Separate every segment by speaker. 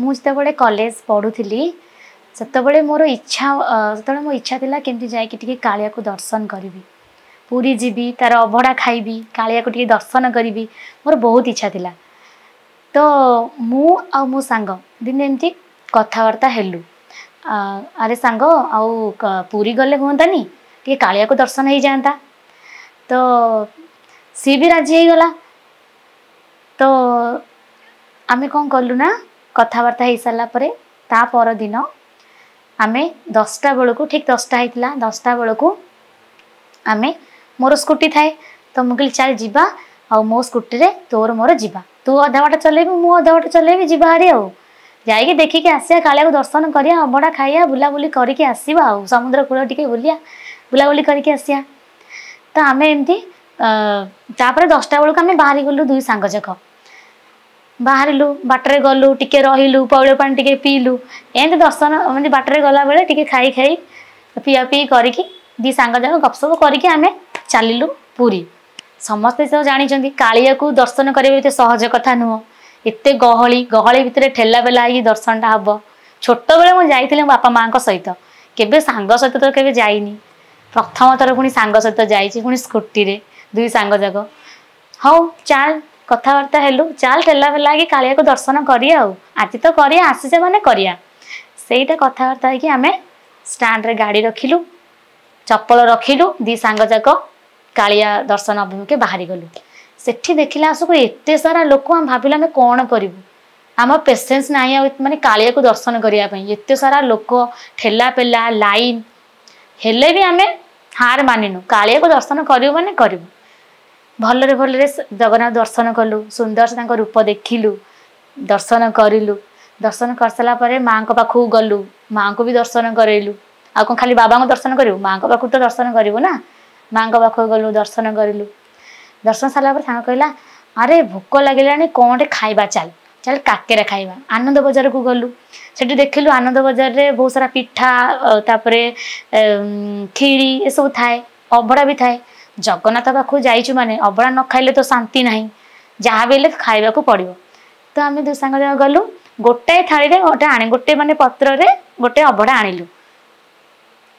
Speaker 1: मुझे कॉलेज पढ़ुली से मोर इच्छा जो मो इच्छा थिला केमती जाए कि कालिया को दर्शन करी पूरी जीवी तार अभड़ा खाइबी कालिया को दर्शन करी मोर बहुत इच्छा थिला। तो मु आ मो सांग दिन एमती कथबार्ता हेलु अरे सांग आउ पूरी गले हुंतानी टे कालिया को दर्शन हो जाता। तो सी भी राजी हो गला। तो आमे कौन कलु ना कथबार्ता हो सारा ता पर दिन आमे 10टा बेलू ठीक 10टा होता 10टा बेलू आमे मोर स्कूटी थाए। तो मुझे चल जीवा आ मो स्कूटी रे तोर मोर जीवा तू अधा बाट चलेबी मु अधा बाट चलेबी जीवा हारी आउ जाइए देखिकी आसिया कालिया को दर्शन करिया अबड़ा खाइया बुलाबुली करके आसीबा आ समुद्र कूल टिके बुलिया बुलाबुली करके आसिया। तो आमे एमती तापर 10टा बेलू आमे बाहरी गलु दुई सांग जक बाहरिलु बाटरे गलु टिके रहिलु पौड़ पानी टिके पीलु एमती दर्शन मतलब बाटरे गला बेले टिके खाई खाई पिया पी करिकी दी सांग जक गपसप करिकी आमे चलिलु पूरी। समस्ते सब जानी कालिया को दर्शन करेंगे सहज कथा नुह एत गहली गहली भितर ठेला बेला ही दर्शनटा हम छोट बेले मुझे जाइए बापा माँ सहित केबे सांग सहित तो केबे जाइनी प्रथम थर पुणी सांग सहित जाइए पुणी स्कूटी रे दुई सांग जाक हौ चाल कथबार्ता हेलु चाल ठेला बेला कि कालिया को दर्शन करिया आज तो करिया आसीचे माने करिया सेटा कथबार्ता है कि आमे स्टैंड रे गाड़ी रखिलु चप्पल रखिलु दी सांग जाक कालिया दर्शन अभिमुखे बाहरी गलु। सेठी देखिला आसको एते सारा लोक हम भाविला आमे कौन करिवु आम पेसेंस नाही माने कालिया को दर्शन करिया पई एते सारा लोक ठेला पेला लाइन हेले भी आमे हार मानिनु कालिया को दर्शन करिवु माने करिवु। भलरे भलरे जगन्नाथ दर्शन कलु सुंदर से रूप देखिलु दर्शन करिलु दर्शन कर सारा परे माँ को पाखु गलु माँ को भी दर्शन करेलु आ कौन खाली बाबा को दर्शन करिवु माँ को पाखु तो दर्शन करिवु ना माँ को पाखु गलु दर्शन करिलु दर्शन सारा पर सांग कहला अरे भोक लगे कौन खाइबा चल चल काकेरा खाइबा आनंद बजार को गलु सेठी देखिलु आनंद बजार रे बहुत सारा पिठा तापरे खीरी ए सब थाए अभड़ा भी थाए जगन्नाथ पाखु जाइचु माने अभड़ा न खाइले तो शांति नाही जहाँ भी खाइबा को पड़िबो। तो आमे दु सांग गलु गोटे थाली रे गोटे आने गोटे माने पत्र रे गोटे अभड़ा आनिलु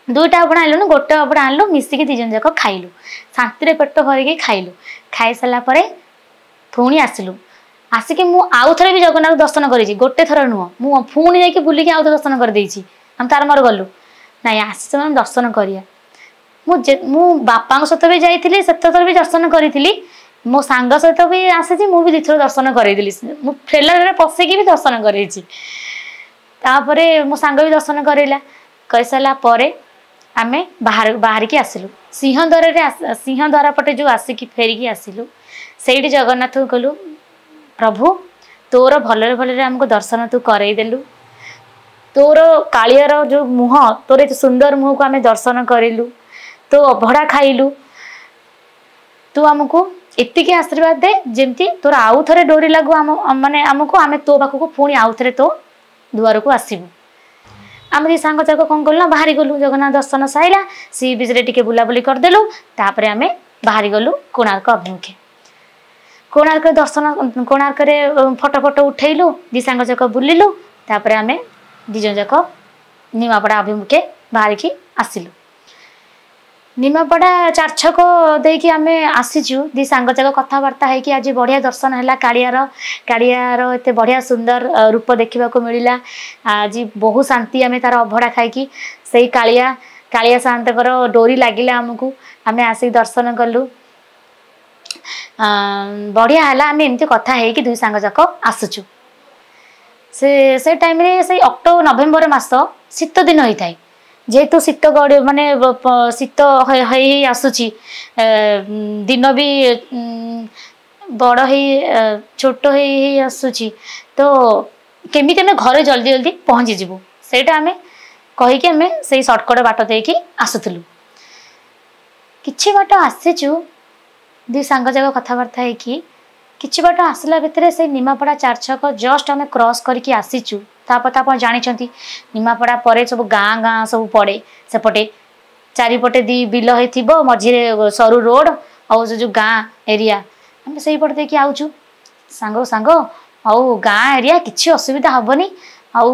Speaker 1: दुईटा अभड़ा आनिलु गोटे अभड़ा आनिलु मिसिकी दी जन जाक खाइलु शांति पेट भरिकी खाइलु खाई सारा परे पुणी आसिलु आसिकी मु आउ थरे भी जगन्नाथ दर्शन करी गोटे थर नुह मु पुणी जाइए बुलिकी आउ दर्शन कर देइछि हम तार मोर गलु नाई आसी दर्शन करिया मु बापा सहित भी जाइली से थर भी दर्शन करी मो सांग सहित भी आसी मु भी दिथर दर्शन करदेली मु ट्रेलर पशिकी भी दर्शन कर मो सांग भी दर्शन करला कर सारा परे आमे बाहर की आसिलु सिंहद्वार पटे जो आसिकी फेरिकी आसिलु सेठी जगन्नाथ कहलु प्रभु तोर भलरे भलरे हमको दर्शन तू करईदेलु तोर कालियार जो मुह तोर सुंदर मुह को आमे दर्शन करिलु तो अभड़ा खाइलु तू आमको एतिकी आशीर्वाद दे जेमती तोर आउ थरे डोरी लागू माने आमको आमे तो पाखु पुणी आउ थरे तो दुआर को आसीबु। आम सांग जाक कौन कलु ना बाहरी गलु जगन्नाथ दर्शन साइला सी बीच रे टिके बुलाबुली करदेलु तापर आमे बाहरी गलु कोणार्क अभिमुखे कोणार्क दर्शन कोणार्क रे फोटो फोटो उठेलु दी सांग जाक बुलिलु तापर आमे दिजन जाक निमापड़ा अभिमुखे बाहरी की आसिलु। निमापड़ा चार छक देकी आमे आसीचु दी सांग जाक कथबार्ता है कि आज बढ़िया दर्शन है कालियार एत बढ़िया सुंदर रूप देखा मिलला आज बहुत शांति आमे तार अभड़ा खाई से कालिया शांतर डोरी लगिला आमको आमे आसिक दर्शन कलु बढ़िया है आमे एमती कथा है कि दुई सांग जाक आसुचु से टाइम रे से अक्टोबर नवेम्बर मास शीत दिन होता है जेहेतु शीत गड़ माने शीत आसुची दिन भी बड़ छोट आसुची तो केमी आम घर जल्दी जल्दी पहुँची जीवु सेटा आमे कहीकि आमे से सर्टकट बाट देकी आसुलु किछि बाट आसीचु दी सांग जाक कथबार्ता है कि किछि बाट आसला भितर से निमापड़ा चार छक जस्ट आमे क्रॉस करके आसीचु तापर आप जानी निमापड़ा पर सब गाँ गाँ सब पड़े सेपटे चारिपटे दी बिल हो मझे सरु रोड और जो गाँ एरिया आम से पटे देखिए आउचु सांग सांग आउ गाँ एरिया किसी असुविधा हेनी आउ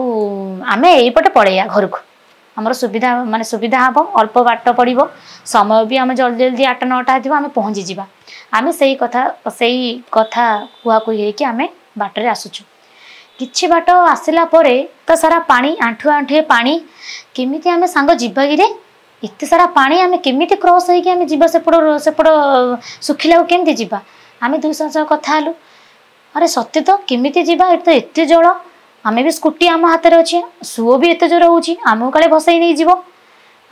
Speaker 1: आमे एपटे पड़ैया घर को आमर सुविधा माने सुविधा हम अल्प बाट पड़ो समय भी आम जल्दी जल्दी 8 9टा आम पहुँची जावा आम से कथा कुआकुई होकि आम बाटर आसुचु किछि बाट आसला परे तो सारा पानी आंठु आंठुए पानी केमिति आम सांग जीवा कि एत सारा पानी आम केमिति क्रॉस होइकि आम जीवा सेपट सुखिला केमिति जीवा आम दुई सह कथा हलु अरे सत्य तो केमिति जीवा एत एते जल आम भी स्कूटी आम हाथ में अच्छे सुओ भी एत जोर होची आमको काले भसई नहीं जीव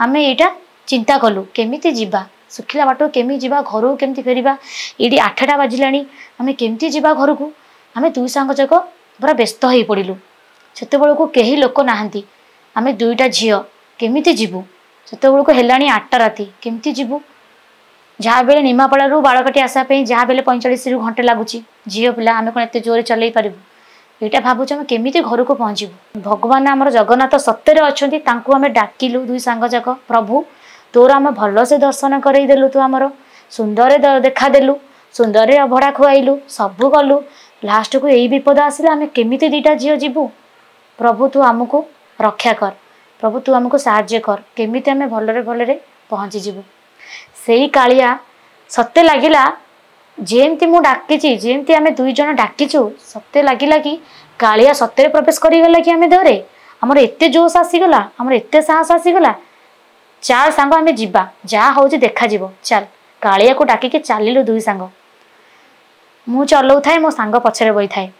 Speaker 1: आम यहाँ चिंता कलु केमिति जीवा सुखिला बाट केमी जीवा घर को केमती फेरिबा ये 8टा बाजिला आम केमती जीवा घर को आम दुई सांग जाक पूरा व्यस्त हो पड़िलु सेत को कहीं लोक नाहांती आम 2टा झील केमिति जीवु सेत को हेलानी 8टा राति केमती जीवु जहाँ बेले निमापड़ू बालकाटी आसापी जहाँ बेले 45 रु घंटे लगुच झील पिला आम कौन एत जोर चल पारू यहाँ भावुँ आम केमी घर को पहुँचू भगवान आमर जगन्नाथ सत्य अच्छा आम डाकिलु दुई सांग जाक प्रभु तोर आम भल से दर्शन करईदेलु तू आमर सुंदर देखादेलु सुंदर अभड़ा खुआइलु सबू कलु लास्ट को यही विपद आसला आम केमी 2टा झील जीवु प्रभु तू आमको रक्षा कर प्रभु तू आमको साहाय्य कर केमी आम भलरे भलरे पहुँची जीवु से कालिया सत्य लगिला जेमती मु डाकी जेमती आम 2 जन डाकीचु सत्य लगिला कि कालिया सत्य प्रवेश करीगला कि आम देहरे आमर एते जोश आसीगला आमर एते साहस आसीगला चाल सांग आम जीवा जहाँ हूँ देखा चल कालिया को डाकिके चलिलु 2 सांग मु चलाऊ थाए मो सांग पछरे बई थाए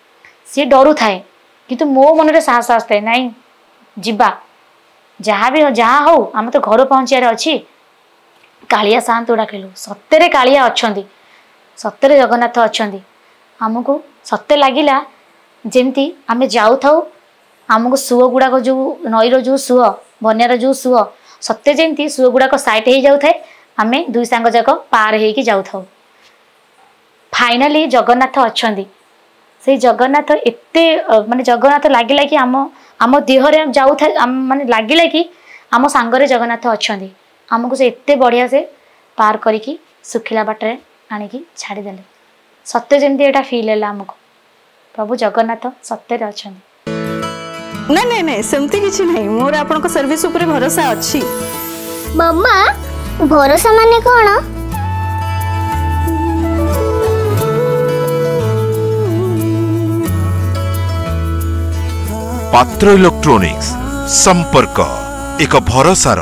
Speaker 1: सी डरू थाए किंतु मो मन रे साहस आसता नाई जीवा जहाँ भी जहाँ हो आम तो घर पहुँचार अच्छी कालिया शांत डाकिलु सत्य कालिया अच्छा सत्य जगन्नाथ अच्छा आमको सत्य लगिला जेमती आम जाऊ था आमको सुओ गुड़ाक जो नईर जो सुओ बनियार जो सुओ सत्य जमी सुओ गुड़ाक साइट हो जाऊ थाए आम 2 सांग जाक पार होगी जाऊ था फाइनाली जगन्नाथ अच्छा से जगन्नाथ एते माने जगन्नाथ लगिला कि आम देहरे जाऊ था माने लगिला कि आम सांगरे जगन्नाथ अच्छा आमको से एते बढ़िया से पार करिकी सुखिला बाटरे आनिकी छाड़ीदेले सत्य जमी यहाँ फिल है आमको प्रभु जगन्नाथ सत्य अच्छा
Speaker 2: नहीं नहीं नहीं सेमती किछि नहीं मोर आपन सर्विस ऊपर भरोसा अच्छी
Speaker 3: मम्मा भरोसा माने कोन
Speaker 4: पात्र इलेक्ट्रॉनिक्स संपर्क एक भरोसार